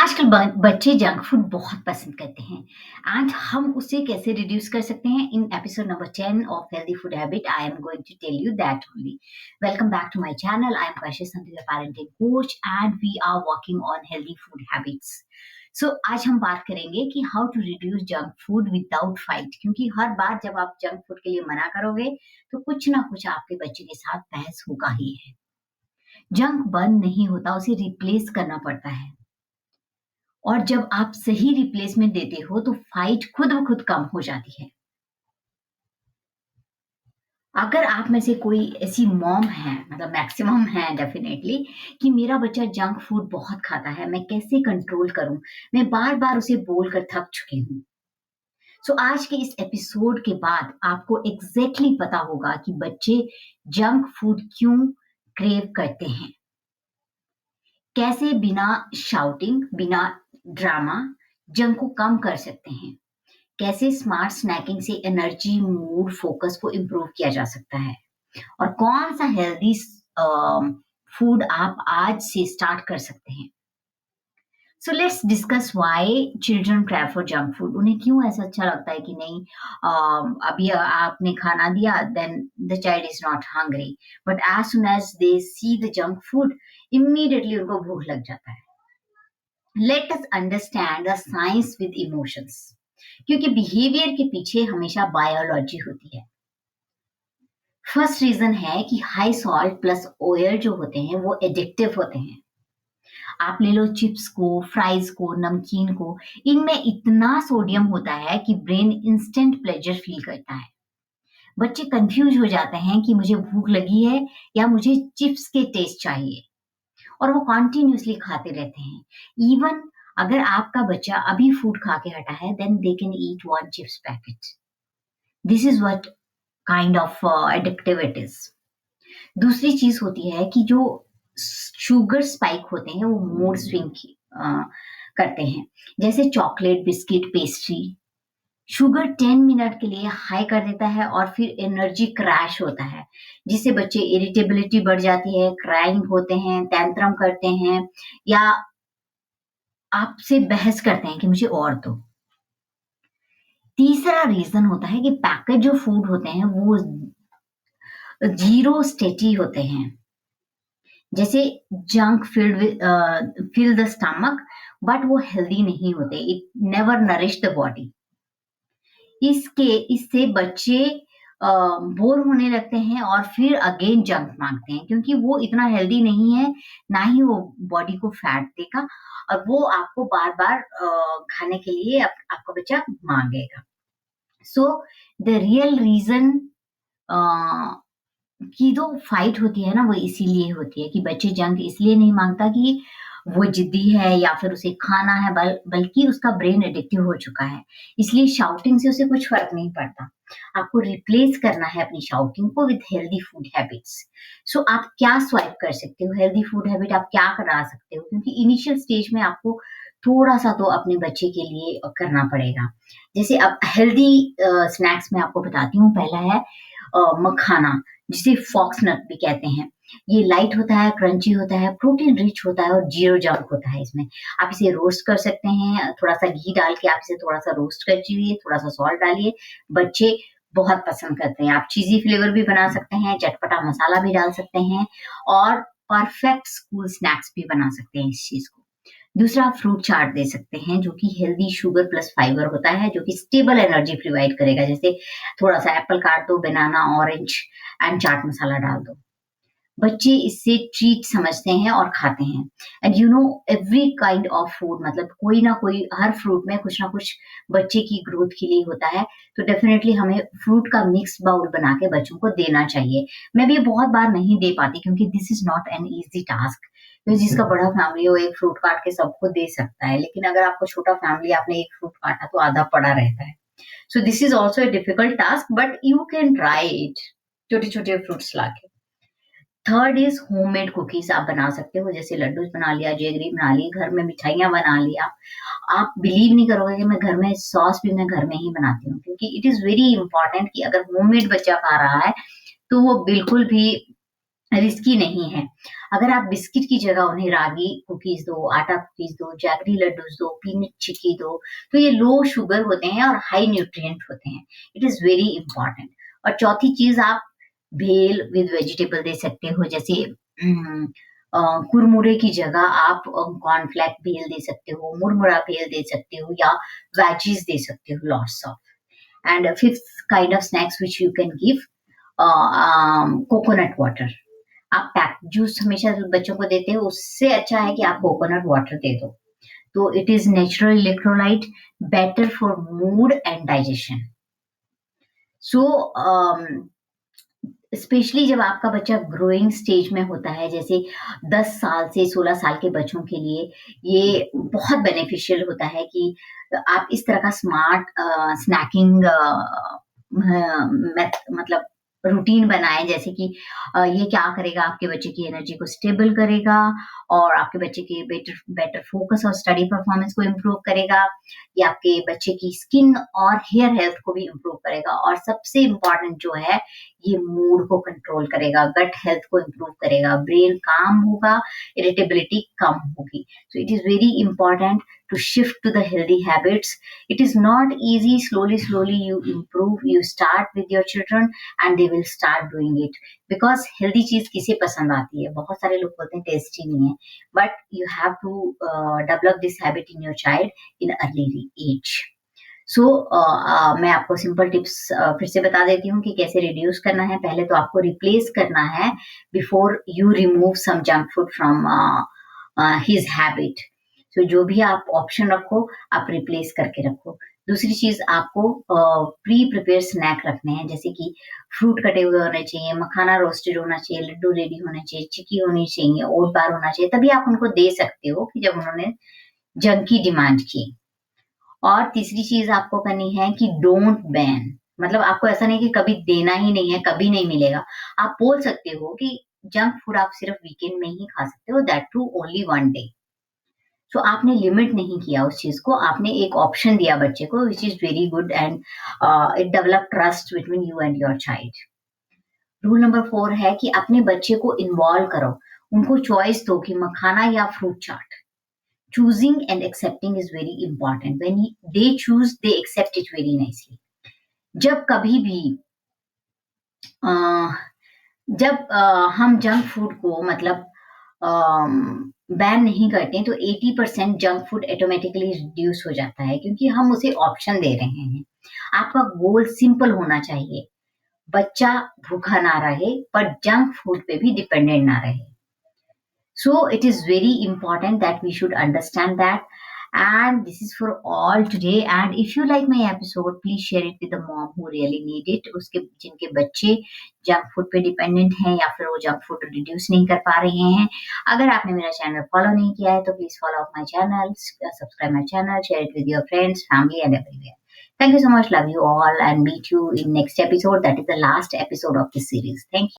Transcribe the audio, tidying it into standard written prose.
आजकल बच्चे junk food बहुत पसंद करते हैं एंड हम उसे कैसे रिड्यूस कर सकते हैं in episode number 10 of healthy food habit I am going to tell you that only. Welcome back to my channel. I am Kashish Sandhu, parenting coach and we are working on healthy food habits. So आज हम बात करेंगे कि how to reduce junk food without fight, क्योंकि हर बार जब आप junk food के लिए मना करोगे तो कुछ ना कुछ आपके बच्चे के साथ बहस होगा ही है। जंक बंद नहीं होता, उसे रिप्लेस करना पड़ता है। और जब आप सही रिप्लेसमेंट देते हो तो फाइट खुद ब खुद कम हो जाती है। अगर आप में से कोई ऐसी मॉम है, मतलब मैक्सिमम है डेफिनेटली, कि मेरा बच्चा जंक फूड बहुत खाता है, मैं कैसे कंट्रोल करूं, मैं बार बार उसे बोलकर थक चुकी हूँ। सो आज के इस एपिसोड के बाद आपको एग्जैक्टली पता होगा कि बच्चे जंक फूड क्यों क्रेव करते हैं, कैसे बिना शाउटिंग, बिना ड्रामा जंक को कम कर सकते हैं, कैसे स्मार्ट स्नैकिंग से एनर्जी, मूड, फोकस को इम्प्रूव किया जा सकता है, और कौन सा हेल्दी फूड आप आज से स्टार्ट कर सकते हैं। So let's discuss why children crave for junk food. उन्हें क्यों ऐसा अच्छा लगता है कि नहीं, अभी आपने खाना दिया, then the child is not hungry, but as soon as they see the junk food, immediately उनको भूख लग जाता है। Let us understand the science with emotions, क्योंकि बिहेवियर के पीछे हमेशा बायोलॉजी होती है। फर्स्ट रीजन है कि हाई सॉल्ट प्लस ऑयल जो होते हैं वो एडिक्टिव होते हैं। आप ले लो चिप्स को, फ्राइज को, नमकीन को, इनमें इतना सोडियम होता है कि ब्रेन इंस्टेंट प्लेजर फील करता है। बच्चे कंफ्यूज हो जाते हैं कि मुझे भूख लगी है या मुझे चिप्स के टेस्ट चाहिए, और वो कॉन्टिन्यूसली खाते रहते हैं। इवन अगर आपका बच्चा अभी फूड खा के हटा है, then they can eat one chips packet. This is what kind of addictive it is. दूसरी चीज होती है कि जो शुगर स्पाइक होते हैं वो मूड स्विंग करते हैं। जैसे chocolate, biscuit, pastry, sugar 10 minute के लिए हाई कर देता है और फिर एनर्जी क्रैश होता है, जिससे बच्चे इरिटेबिलिटी बढ़ जाती है, क्राइंग होते हैं, टेंट्रम करते हैं, या आपसे बहस करते हैं कि मुझे और दो। तीसरा रीजन होता है कि पैकेट जो फूड होते हैं वो जीरो स्टेटी होते हैं। जैसे junk fill the stomach, but वो हेल्दी नहीं होते, it never nourish the body. इससे बच्चे बोर होने लगते हैं और फिर अगेन जंक मांगते हैं, क्योंकि वो इतना हेल्दी नहीं है, ना ही वो बॉडी को फैट देगा, और वो आपको बार बार खाने के लिए आपका बच्चा मांगेगा। सो द रियल रीजन की जो फाइट होती है ना, वो इसीलिए होती है कि बच्चे जंक इसलिए नहीं मांगता कि वो जिद्दी है या फिर उसे खाना है, बल्कि उसका ब्रेन एडिक्टिव हो चुका है। इसलिए शाउटिंग से उसे कुछ फर्क नहीं पड़ता। आपको रिप्लेस करना है अपनी शाउटिंग को विद हेल्दी फूड हैबिट्स। सो आप क्या स्वाइप कर सकते हो, हेल्दी फूड हैबिट आप क्या करा सकते हो, क्योंकि इनिशियल स्टेज में आपको थोड़ा सा तो अपने बच्चे के लिए करना पड़ेगा। जैसे अब हेल्दी स्नैक्स में आपको बताती हूँ। पहला है मखाना, जिसे फॉक्स नट भी कहते हैं। ये लाइट होता है, क्रंची होता है, प्रोटीन रिच होता है और जीरो जंक होता है इसमें। आप इसे रोस्ट कर सकते हैं, थोड़ा सा घी डाल के आप इसे थोड़ा सा रोस्ट कर लीजिए, थोड़ा सा सॉल्ट डालिए। बच्चे बहुत पसंद करते हैं। आप चीज़ी फ्लेवर भी बना सकते हैं, चटपटा मसाला भी डाल सकते हैं, और परफेक्ट स्कूल स्नैक्स भी बना सकते हैं इस चीज़ को। दूसरा, आप फ्रूट चाट दे सकते हैं, जो कि हेल्दी शुगर प्लस फाइबर होता है, जो कि स्टेबल एनर्जी प्रोवाइड करेगा। जैसे थोड़ा सा एप्पल काट दो, बनाना, ऑरेंज एंड चाट मसाला डाल दो। बच्चे इससे ट्रीट समझते हैं और खाते हैं। And you know, every kind of food, मतलब कोई ना कोई, हर फ्रूट में कुछ ना कुछ बच्चे की ग्रोथ के लिए होता है। तो डेफिनेटली हमें फ्रूट का मिक्स बाउल बना के बच्चों को देना चाहिए। मैं भी बहुत बार नहीं दे पाती, क्योंकि this is not an easy task. तो जिसका बड़ा फैमिली हो, एक फ्रूट काट के सबको दे सकता है, लेकिन अगर आपको छोटा फैमिली, आपने एक फ्रूट काटा तो आधा पड़ा रहता है। So this is also a difficult task, but you can try it, छोटे छोटे फ्रूट्स लाके। थर्ड इज होममेड कुकीज आप बना सकते हो। जैसे लड्डू बना लिया, जेगरी बना ली, घर में मिठाइयाँ बना लिया। आप बिलीव नहीं करोगे कि मैं घर में सॉस भी मैं घर में ही बनाती हूँ, क्योंकि इट इज वेरी इंपॉर्टेंट कि अगर होममेड बच्चा खा रहा है तो वो बिल्कुल भी रिस्की नहीं है। अगर आप बिस्किट की जगह उन्हें रागी कुकीज़ दो, आटा कुकीज़ दो, जैगरी लड्डूज़ दो, पीनट चिक्की दो, तो ये लो शुगर होते हैं और हाई न्यूट्रिएंट होते हैं। It is very important. और चौथी चीज़, आप भेल विद वेजिटेबल दे सकते हो, जैसे उम, कुरमुरे की जगह आप कॉर्नफ्लेक्स भेल दे सकते हो, मुरमुरा भेल दे सकते हो, या वेजीज़ दे सकते हो, lots of. And fifth kind of snacks which you can give, coconut water. आप पैक जूस हमेशा बच्चों को देते हो, उससे अच्छा है कि आप कोकोनट वाटर दे दो। तो it is natural electrolyte, better for mood and digestion. So specially जब आपका बच्चा ग्रोइंग स्टेज में होता है, जैसे 10 साल से 16 साल के बच्चों के लिए ये बहुत बेनिफिशियल होता है कि आप इस तरह का स्मार्ट स्नैकिंग मतलब रूटीन बनाएँ, जैसे कि ये क्या करेगा, आपके बच्चे की एनर्जी को स्टेबल करेगा और आपके बच्चे के बेटर बेटर फोकस और स्टडी परफॉर्मेंस को इम्प्रूव करेगा। ये आपके बच्चे की स्किन और हेयर हेल्थ को भी इम्प्रूव करेगा, और सबसे इम्पोर्टेंट जो है, ये मूड को कंट्रोल करेगा, गट हेल्थ को इम्प्रूव करेगा, ब्रेन काम होगा, इरिटेबिलिटी कम होगी। So it is very important to shift to the healthy habits. It is not easy. Slowly you improve. You start with your children and they will start doing it. Because healthy चीज किसे पसंद आती है? बहुत सारे लोग बोलते हैं टेस्टी नहीं है, but you have to develop this habit in your child in early age. सो मैं आपको सिंपल टिप्स फिर से बता देती हूँ कि कैसे रिड्यूस करना है। पहले तो आपको रिप्लेस करना है before you remove some junk food from his habit. तो जो भी आप ऑप्शन रखो, आप रिप्लेस करके रखो। दूसरी चीज़, आपको प्री प्रिपेयर स्नैक रखने हैं, जैसे कि फ्रूट कटे हुए होने चाहिए, मखाना रोस्टेड होना चाहिए, लड्डू रेडी होने चाहिए, चिक्की होनी चाहिए, ओट बार होना चाहिए, तभी आप उनको दे सकते हो कि जब उन्होंने जंक की डिमांड की। और तीसरी चीज़ आपको करनी है कि डोंट बैन, मतलब आपको ऐसा नहीं कि कभी देना ही नहीं है, कभी नहीं मिलेगा। आप बोल सकते हो कि जंक फूड आप सिर्फ वीकेंड में ही खा सकते हो, दैट टू ओनली 1 डे। सो आपने लिमिट नहीं किया उस चीज़ को, आपने एक ऑप्शन दिया बच्चे को, which is very good, and it develop trust between you and your child. Rule number 4 है कि अपने बच्चे को इन्वॉल्व करो, उनको चॉइस दो कि मखाना या fruit chaat. Choosing and accepting is very important. When they choose, they accept it very nicely. जब कभी भी अ, जब हम जंक फूड को मतलब बैन नहीं करते हैं, तो 80% जंक फूड ऑटोमेटिकली रिड्यूस हो जाता है, क्योंकि हम उसे ऑप्शन दे रहे हैं। आपका गोल सिंपल होना चाहिए, बच्चा भूखा ना रहे पर जंक फूड पे भी डिपेंडेंट ना रहे। So it is very important that we should understand that. And this is for all today. And if you like my episode, please share it with the mom who really need it. उसके जिनके बच्चे junk food पे dependent हैं या फिर वो junk food reduce नहीं कर पा रहे हैं। अगर आपने मेरा चैनल फॉलो नहीं किया है तो please follow up my channel, subscribe my channel, share it with your friends, family and everywhere. Thank you so much. Love you all and meet you in next episode. That is the last episode of this series. Thank you.